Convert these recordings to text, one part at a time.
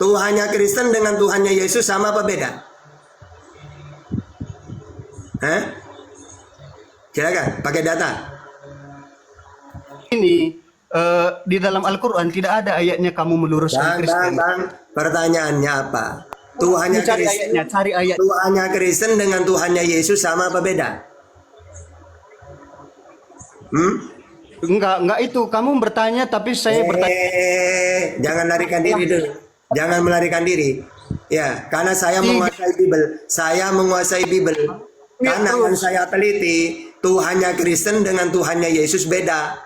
Tuhannya Kristen dengan Tuhannya Yesus sama apa beda? Hah? Silakan, pakai data. Ini di dalam Al-Quran tidak ada ayatnya kamu meluruskan Kristen. Pertanyaannya apa? Tuhannya Cari Kristen, ayatnya, cari ayat. Tuhannya Kristen dengan Tuhannya Yesus sama apa beda? Enggak itu. Kamu bertanya tapi saya bertanya. Jangan larikan diri dulu. Jangan melarikan diri. Ya, karena saya menguasai Bible. Saya menguasai Bible. Karena yang saya teliti, Tuhannya Kristen dengan Tuhannya Yesus beda.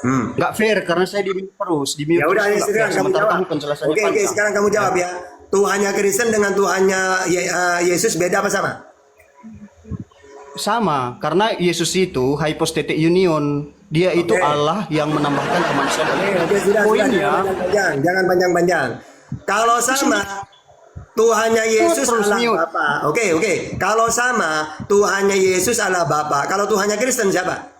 Nggak fair karena saya di-mute terus. Ya udah, sekarang kamu jawab. Penjelasannya Oke, sekarang kamu jawab ya. Tuhannya Kristen dengan Tuhannya Yesus beda apa sama? Sama, karena Yesus itu hypostatic union. Dia itu Allah yang menambahkan kemanusiaan. Poinnya, jangan panjang-panjang. Kalau sama, Tuhannya Yesus Allah Bapa. Oke. Kalau sama, Tuhannya Yesus Allah Bapa. Kalau Tuhannya Kristen siapa?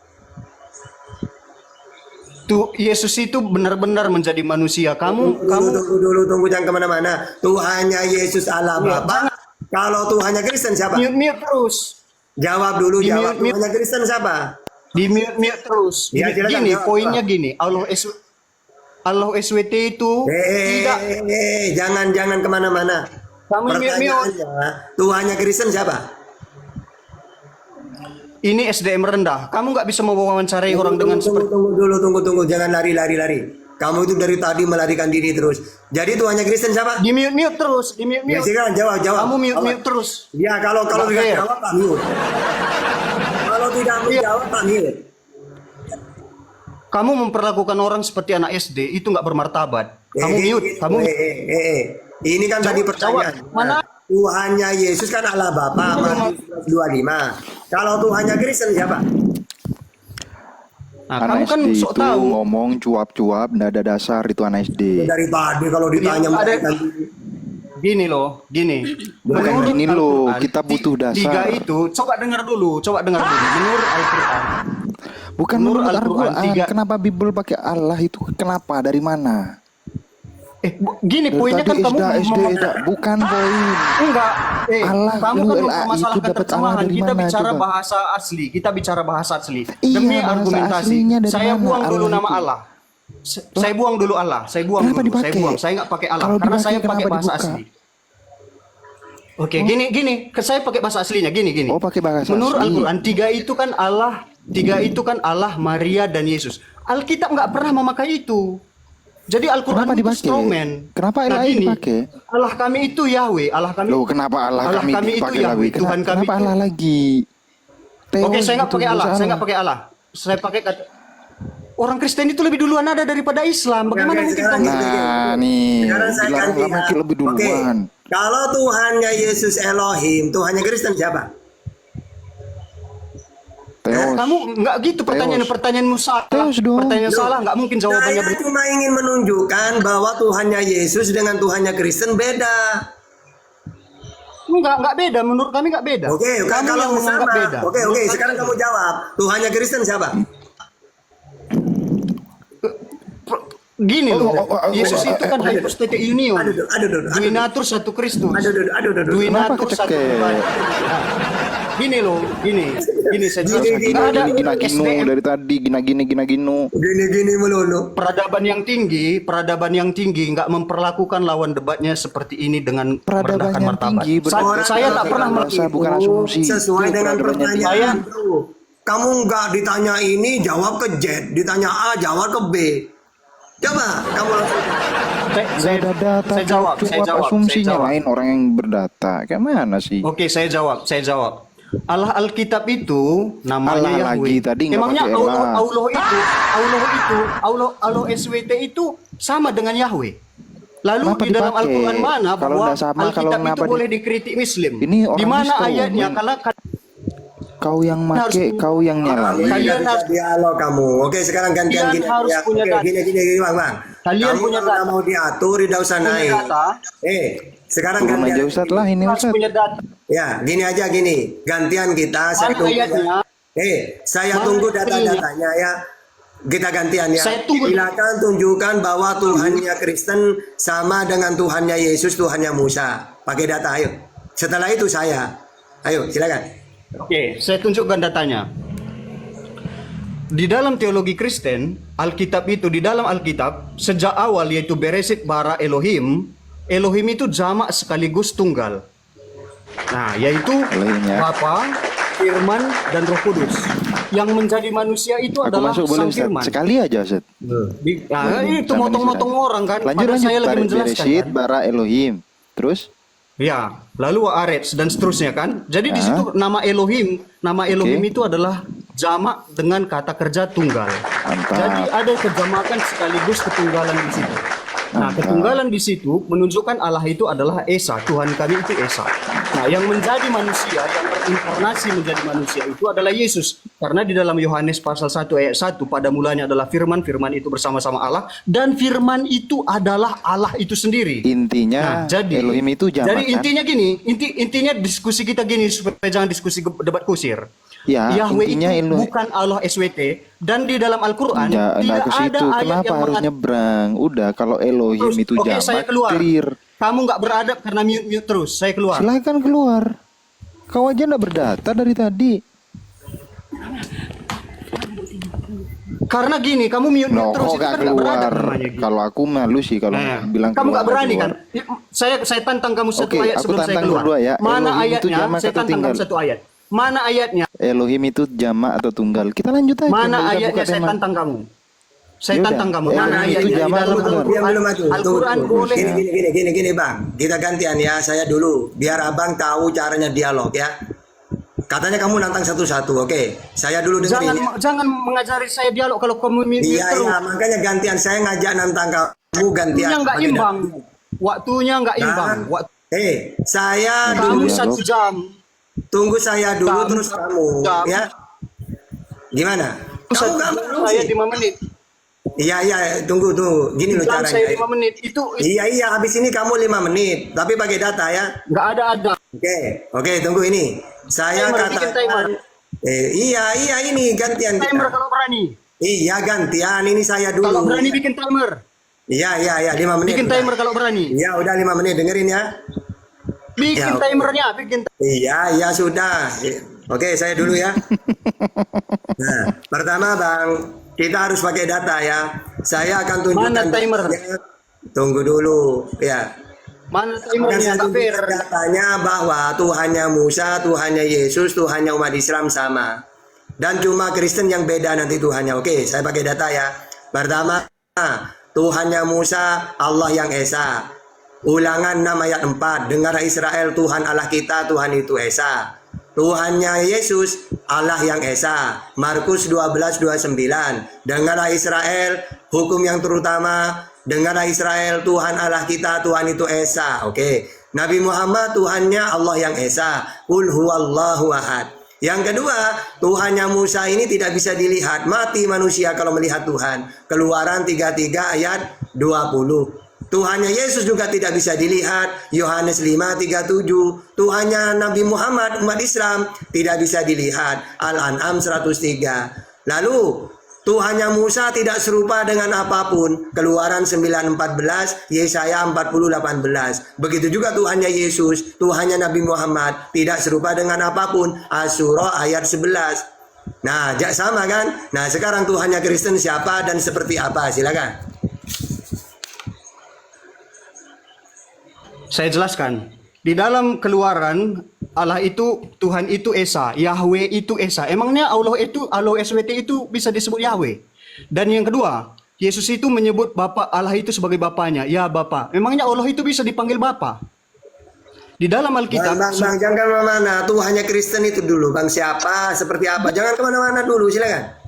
Yesus itu benar-benar menjadi manusia. Kamu Tunggu, jangan kemana-mana. Tuhannya Yesus Allah Bapa. Kalau Tuhannya Kristen siapa? Mute terus. Jawab dulu, jawab. Tuhannya Kristen siapa? Di mute terus. Ya, gini, poinnya gini. Allah SWT itu tidak. Jangan kemana-mana. Pertanyaannya, Tuhannya Kristen siapa? Ini SDM rendah. Kamu nggak bisa mewawancarai orang dengan seperti. Tunggu. Jangan lari. Kamu itu dari tadi melarikan diri terus. Jadi Tuhannya Kristen siapa? Di mute terus. Ya, silakan jawab. Kamu mute terus. Ya, kalau tidak jawab, Pak mute. Kalau tidak menjawab, Pak mute. Kamu memperlakukan orang seperti anak SD, itu nggak bermartabat. Kamu mute. Ini kan tadi pertanyaan. Mana? Tuhannya Yesus kan Allah Bapa, Matius 25. Kalau Tuhannya Kristen siapa? Nah, kamu kan sok tahu ngomong cuap-cuap, nggak ada dasar itu anak SD. Dari tadi kalau ditanya gini loh, gini. Bukan gini loh, kita butuh dasar. Tiga itu, coba dengar dulu. Menurut Al-Quran. Bukan menurut Al-Quran. Kenapa Bible pakai Allah itu? Kenapa? Dari mana? Gini dari poinnya kan kamu bukan poin. Enggak. Allah kamu kan itu dapat Allah dari kita mana? Bicara coba? bahasa asli. Kita bicara bahasa asli. Iya, Demi bahasa argumentasi. Saya mana? buang dulu Allah nama itu. Allah. Saya buang dulu Allah. Saya buang Kenapa dulu. dipakai? Saya buang. Saya nggak pakai Allah Kalau karena dipakai, saya pakai kenapa bahasa dibuka? asli. Oke, gini. Saya pakai bahasa aslinya. Gini. Oh, pakai bahasa Menurut asli. Al-Quran, tiga itu kan Allah, Maria dan Yesus. Alkitab nggak pernah memakai itu. Jadi Al-Quran itu strawman. Kenapa Allah dipakai? Allah kami itu Yahweh. Allah kami. Loh, kenapa Allah kami itu dipakai Yahweh. lagi? Tuhan kami Kenapa itu. Allah lagi? Oke, saya nggak pakai Allah. Saya pakai kata. Orang Kristen itu lebih duluan ada daripada Islam. Bagaimana mungkin kamu? Nah, nih. Sekarang saya ganti ya. Lebih duluan. Kalau Tuhannya Yesus Elohim, Tuhannya Kristen siapa? Teos. Kamu nggak gitu pertanyaanmu salah. Pertanyaan salah, nggak mungkin jawabannya Saya cuma ingin menunjukkan bahwa Tuhannya Yesus dengan Tuhannya Kristen beda. Nggak beda. Menurut kami nggak beda. Oke, kamu kalau yang menganggap sama. beda. Oke, sekarang kamu jawab. Tuhannya Kristen siapa? Gini loh, Yesus itu kan hypostatic union. Duinatur satu Kristus. Duinatur satu Tuhan. Gini loh, gini saya jelaskan. Ada gina-gino dari tadi, gina-gino. Gini melulu. Peradaban yang tinggi nggak memperlakukan lawan debatnya seperti ini dengan merendahkan martabat. Saya tak pernah bukan asumsi. Sesuai dengan pertanyaan, bro. Kamu nggak ditanya ini jawab ke Z, ditanya A jawab ke B. Coba kamu langsung. Saya jawab. Asumsinya lain orang yang berdata. Kayak mana sih? Oke, saya jawab. Allah Alkitab itu namanya Allah Yahweh. lagi tadi nggak Emangnya pakai Allah SWT itu sama dengan Yahweh. Lalu Kenapa di dalam dipakai? Al-Quran mana Kalau bahwa nggak sama, Alkitab kalau itu kenapa boleh dikritik Muslim? Ini orang di mana Kristen. ayatnya? Kalau Kau yang make, kau yang nyalain. Kalian harus dialog kamu. Oke, sekarang gantian gini. harus punya data. Gini, Bang. Kalian Kamu punya kalau data. mau diatur, tidak usah naik. Sekarang Turun aja gantian. Ustadz lah ini harus Ustadz. punya data. Ya, gini aja gini. Gantian kita. Saya Mana tunggu. ayatnya? Saya Mana tunggu ayatnya? data-datanya ya. Kita gantian ya. Saya tunggu. Silakan tunjukkan bahwa Tuhannya Kristen sama dengan Tuhannya Yesus, Tuhannya Musa. Pakai data, ayo. Setelah itu saya. Ayo, silakan. Oke, saya tunjukkan datanya. Di dalam teologi Kristen, Alkitab itu, di dalam Alkitab, sejak awal yaitu Beresit bara Elohim, Elohim itu jamak sekaligus tunggal. Nah, yaitu Elohim ya. Bapa, Firman, dan Roh Kudus. Yang menjadi manusia itu Aku adalah masuk boleh Sang Ustaz? Firman. Sekali aja Ustaz. Nah, itu Sama motong-motong nih, Ustaz. orang kan. Lanjut Padahal saya lagi lanjut. menjelaskan Bereshit kan. bara Elohim. Terus? Ya, lalu Arets dan seterusnya kan. Jadi di Ah. situ nama Elohim itu adalah jamak dengan kata kerja tunggal. Mantap. Jadi ada kejamakan sekaligus ketunggalan di situ. Nah, Mantap. ketunggalan di situ menunjukkan Allah itu adalah Esa, Tuhan kami itu Esa. Nah, yang menjadi manusia, yang terinkarnasi menjadi manusia itu adalah Yesus. Karena di dalam Yohanes pasal 1 ayat 1 pada mulanya adalah Firman, Firman itu bersama-sama Allah, dan Firman itu adalah Allah itu sendiri. Intinya Elohim itu jamak Jadi kan? intinya gini, intinya diskusi kita gini supaya jangan diskusi debat kusir. Ya, Yahweh itu intinya bukan Allah SWT, dan di dalam Al-Quran Nggak tidak ke ada situ. ayat Kenapa yang harus nyebrang? Udah kalau Elohim Terus, itu oke, saya jamak, keluar. clear. Kamu nggak beradab karena mute terus. Saya keluar. Silakan keluar. Kau aja nggak berdata dari tadi. Karena gini, kamu mute Loh, terus kok itu gak kan nggak beradab keluar? namanya. Gitu. Kalau aku malu sih kalau Nah, bilang kamu nggak berani keluar. kan? Saya tantang kamu satu Oke, ayat aku sebelum saya tantang keluar. berdua ya. Mana Elohim itu ayatnya? jamak Saya atau tantang kamu tunggal? satu ayat. Mana ayatnya? Elohim itu jamak atau tunggal? Kita lanjut aja. Mana nggak usah ayatnya? buka Saya tema. tantang kamu. Saya Yaudah, tantang kamu. Elohim Mana itu ayatnya? Di jamak dalam atau tunggal? Diam dulu, Matu. Al-Quran boleh. Gini, Bang. Kita gantian ya, saya dulu. Biar Abang tahu caranya dialog ya. Katanya kamu nantang satu-satu, oke. Saya dulu dengerin ya. Jangan mengajari saya dialog kalau kamu mute Iya, terus. iya, makanya gantian. Saya ngajak nantang kamu gantian. Waktunya nggak Pakai imbang. Waktunya nggak data. imbang. Saya Kamu dulu. dialog. 1 jam. Tunggu saya dulu, Kamu terus kamu. jam. Ya. Gimana? Kamu nggak mau Saya sih? 5 menit. Iya, tunggu. Gini loh Jam caranya. saya 5 menit. Itu Iya, habis ini kamu 5 menit. Tapi pakai data ya. nggak ada. Oke, tunggu ini. Saya Bikin timer. kata iya ini gantian Timer kita. kalau berani. Iya gantian ini saya dulu. Kalau berani bikin timer. Iya 5 menit. Bikin udah. timer kalau berani. Iya udah 5 menit dengerin ya. Bikin Ya, oke. timernya, bikin. Iya sudah. Oke saya dulu ya. Nah pertama Bang kita harus pakai data ya. Saya akan tunjukkan. Mana timer? datanya. Tunggu dulu ya. Mana Dan timernya? saya Tak fair. tunjukkan datanya bahwa Tuhannya Musa, Tuhannya Yesus, Tuhannya umat Islam sama. Dan cuma Kristen yang beda nanti Tuhannya. Oke, saya pakai data ya. Pertama, Tuhannya Musa, Allah yang Esa. Ulangan 6 ayat 4. Dengar Israel, Tuhan Allah kita, Tuhan itu Esa. Tuhannya Yesus, Allah yang Esa. Markus 12:29. Dengar Israel, hukum yang terutama. Dengar Israel, Tuhan Allah kita, Tuhan itu Esa. Oke. Nabi Muhammad, Tuhannya Allah yang Esa. Qul huwallahu ahad. Yang kedua, Tuhannya Musa ini tidak bisa dilihat. Mati manusia kalau melihat Tuhan. Keluaran 33 ayat 20. Tuhannya Yesus juga tidak bisa dilihat. Yohanes 5:37. Tuhannya Nabi Muhammad umat Islam tidak bisa dilihat. Al-An'am 103. Lalu Tuhannya Musa tidak serupa dengan apapun. Keluaran 9:14, Yesaya 40:18. Begitu juga Tuhannya Yesus, Tuhannya Nabi Muhammad tidak serupa dengan apapun. Asyura ayat 11. Nah, sama kan? Nah, sekarang Tuhannya Kristen siapa dan seperti apa? Silakan. Saya jelaskan. Di dalam Keluaran, Allah itu, Tuhan itu Esa, Yahweh itu Esa. Emangnya Allah SWT itu bisa disebut Yahweh? Dan yang kedua, Yesus itu menyebut Bapa Allah itu sebagai Bapanya. Ya Bapa. Emangnya Allah itu bisa dipanggil Bapa? Di dalam Alkitab, Bang, jangan kemana-mana. Tuhannya Kristen itu dulu. Bang siapa? Seperti apa? Jangan kemana-mana dulu. Silakan.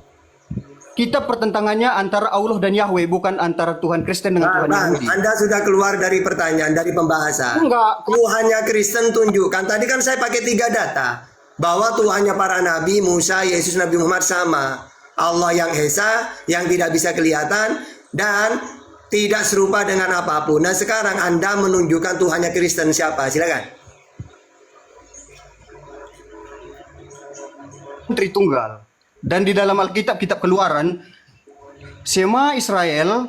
kita pertentangannya antara Allah dan Yahweh, bukan antara Tuhan Kristen dengan Tuhan Bang, Yahudi. Anda sudah keluar dari pertanyaan, dari pembahasan. Enggak. Tuhannya Kristen tunjukkan. Tadi kan saya pakai 3 data. Bahwa Tuhannya para nabi, Musa, Yesus, Nabi Muhammad sama. Allah yang Esa, yang tidak bisa kelihatan, dan tidak serupa dengan apapun. Nah sekarang Anda menunjukkan Tuhannya Kristen siapa? Silakan. Tritunggal. Dan di dalam Alkitab, kitab Keluaran, Sema Israel,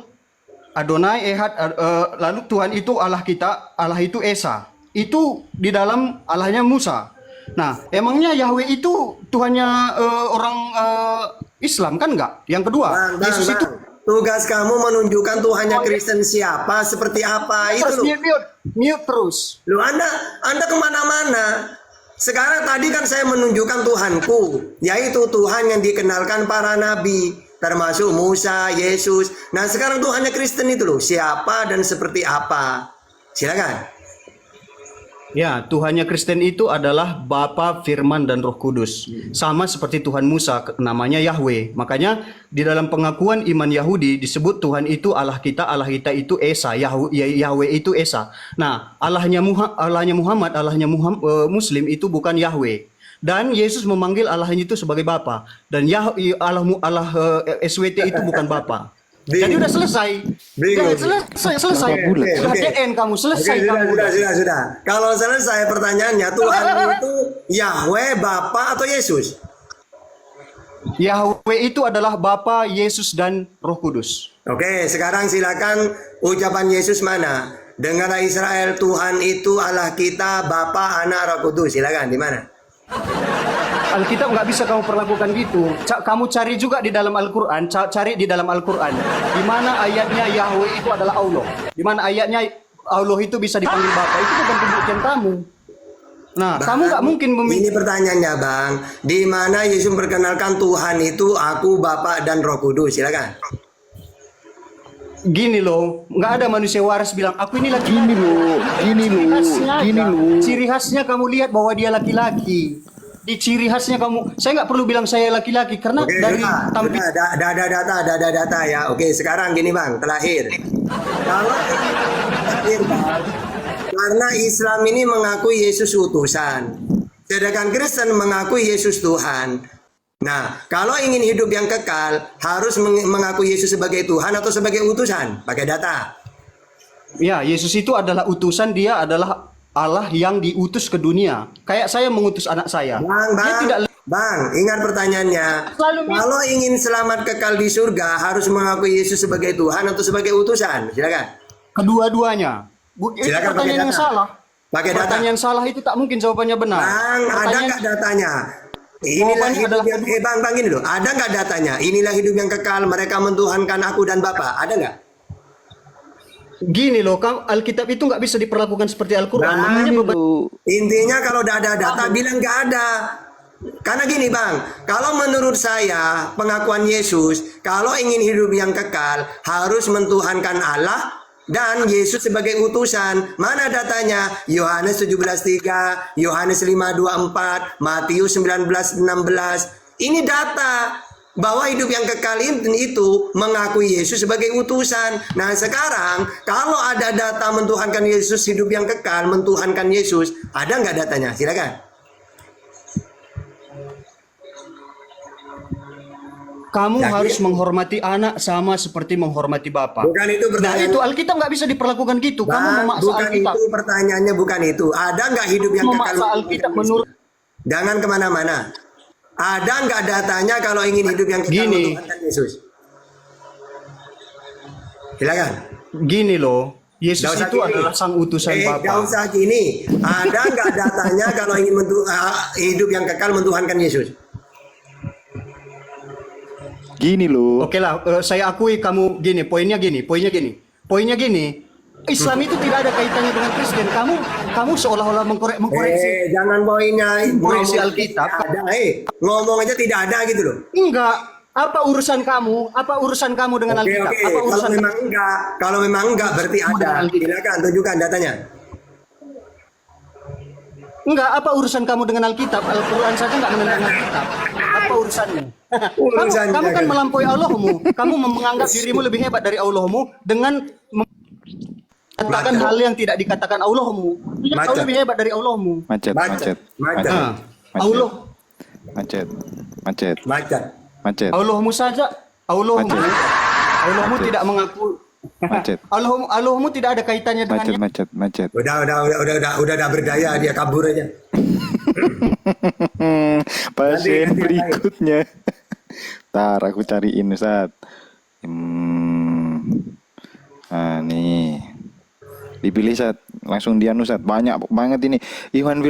Adonai Ehad, lalu Tuhan itu Allah kita, Allah itu Esa. Itu di dalam Allahnya Musa. Nah, emangnya Yahweh itu Tuhannya orang Islam kan enggak? Yang kedua, Yesus itu tugas kamu menunjukkan Tuhannya Kristen siapa, seperti apa itu terus loh. mute terus. Loh, Anda kemana-mana. Sekarang tadi kan saya menunjukkan Tuhanku, yaitu Tuhan yang dikenalkan para nabi, termasuk Musa, Yesus. Nah, sekarang Tuhannya Kristen itu loh, siapa dan seperti apa. Silakan. Ya, Tuhannya Kristen itu adalah Bapa, Firman, dan Roh Kudus. Sama seperti Tuhan Musa, namanya Yahweh. Makanya di dalam pengakuan iman Yahudi disebut Tuhan itu Allah kita itu Esa, Yahweh itu Esa. Nah, Allahnya Muhammad, Muslim itu bukan Yahweh. Dan Yesus memanggil Allahnya itu sebagai Bapa. Dan Allah SWT itu bukan Bapa. Jadi udah selesai. Bingung. Selesai. Sudah Oke. DN kamu, selesai kamu. Sudah. Kalau selesai pertanyaannya, Tuhan itu Yahweh, Bapa atau Yesus? Yahweh itu adalah Bapa, Yesus, dan Roh Kudus. Oke, sekarang silakan ucapan Yesus mana? Dengarlah Israel, Tuhan itu Allah kita, Bapa, Anak, Roh Kudus. Silakan, di mana? Alkitab nggak bisa kamu perlakukan gitu. Kamu cari juga di dalam Al-Quran, cari di dalam Al-Quran. Di mana ayatnya Yahweh itu adalah Allah. Di mana ayatnya Allah itu bisa dipanggil Bapa. Itu bukan pembuktian kamu. Nah, Bang, kamu nggak mungkin ini pertanyaannya, Bang. Di mana Yesus memperkenalkan Tuhan itu aku, Bapa, dan Roh Kudus. Silakan. Gini loh, nggak ada manusia waras bilang aku ini laki-laki. Gini loh. Ciri khasnya kamu lihat bahwa dia laki-laki. Di ciri khasnya kamu, saya nggak perlu bilang saya laki-laki karena Oke, dari sudah, ada data ya. Oke, sekarang gini, Bang, terakhir. Kalau terakhir, Bang, karena Islam ini mengakui Yesus utusan, sedangkan Kristen mengakui Yesus Tuhan. Nah, kalau ingin hidup yang kekal, harus mengakui Yesus sebagai Tuhan atau sebagai utusan? Pakai data. Ya, Yesus itu adalah utusan, dia adalah Allah yang diutus ke dunia. Kayak saya mengutus anak saya. Bang, ingat pertanyaannya. Kalau ingin selamat kekal di surga, harus mengakui Yesus sebagai Tuhan atau sebagai utusan? Silakan. Kedua-duanya. Silakan pakai Pertanyaan yang data. salah. Pakai data. Pertanyaan salah itu tak mungkin jawabannya benar. Bang, ada nggak datanya? Inilah hidup yang bang gini loh. Ada nggak datanya? Inilah hidup yang kekal. Mereka mentuhankan aku dan Bapa. Ada nggak? Gini loh, Alkitab itu nggak bisa diperlakukan seperti Al-Quran. Makanya Intinya kalau udah ada data bilang nggak ada. Karena gini, Bang, kalau menurut saya pengakuan Yesus, kalau ingin hidup yang kekal harus mentuhankan Allah dan Yesus sebagai utusan. Mana datanya? Yohanes 17:3, Yohanes 5:24, Matius 19:16. Ini data bahwa hidup yang kekal itu mengakui Yesus sebagai utusan. Nah, sekarang kalau ada data mentuhankan Yesus, hidup yang kekal mentuhankan Yesus, ada nggak datanya? Silakan. kamu harus menghormati anak sama seperti menghormati Bapa. Bukan itu Nah, pertanyaan. itu Alkitab nggak bisa diperlakukan gitu. Kamu memaksa bukan Alkitab. itu pertanyaannya, bukan itu. Ada nggak hidup yang kekal? Memaksa Alkitab menurut. Jangan kemana-mana. Ada nggak datanya kalau ingin hidup yang kekal Gini. mentuhankan Yesus? Silakan. Gini loh, Yesus Nggak usah itu gini. adalah sang utusan Nggak Bapa. usah gini. Ada nggak datanya kalau ingin hidup yang kekal mentuhankan Yesus? Gini loh. Oke lah, saya akui kamu gini. Poinnya gini. Islam itu tidak ada kaitannya dengan Kristen. Kamu seolah-olah mengkoreksi. Jangan poinnya. Koreksi Ngomong Alkitab. tidak ada. Ngomong aja tidak ada gitu loh. Enggak. Apa urusan kamu? Apa urusan kamu dengan Oke, Alkitab? oke. Apa Kalau urusan memang enggak, berarti ada. Silakan tunjukkan datanya. Enggak, apa urusan kamu dengan Alkitab? Al-Quran saja enggak menentang Alkitab. Apa urusannya? Urusannya kamu kan kan. melampaui Allahmu. Kamu menganggap dirimu lebih hebat dari Allahmu dengan mengatakan hal yang tidak dikatakan Allahmu. Tidak, kau Macet. lebih hebat dari Allahmu. Macet. Nah, Allah, Macet. Allahmu saja. Allahmu Macet. tidak mengaku. Macet. Allahmu tidak ada kaitannya dengannya. Macet. Udah berdaya dia kabur aja. Pasien Nanti. berikutnya. Ntar aku cariin Ustaz. Nah, nih. Dipilih Sat. Langsung dianu Sat. Banyak banget ini. Iwan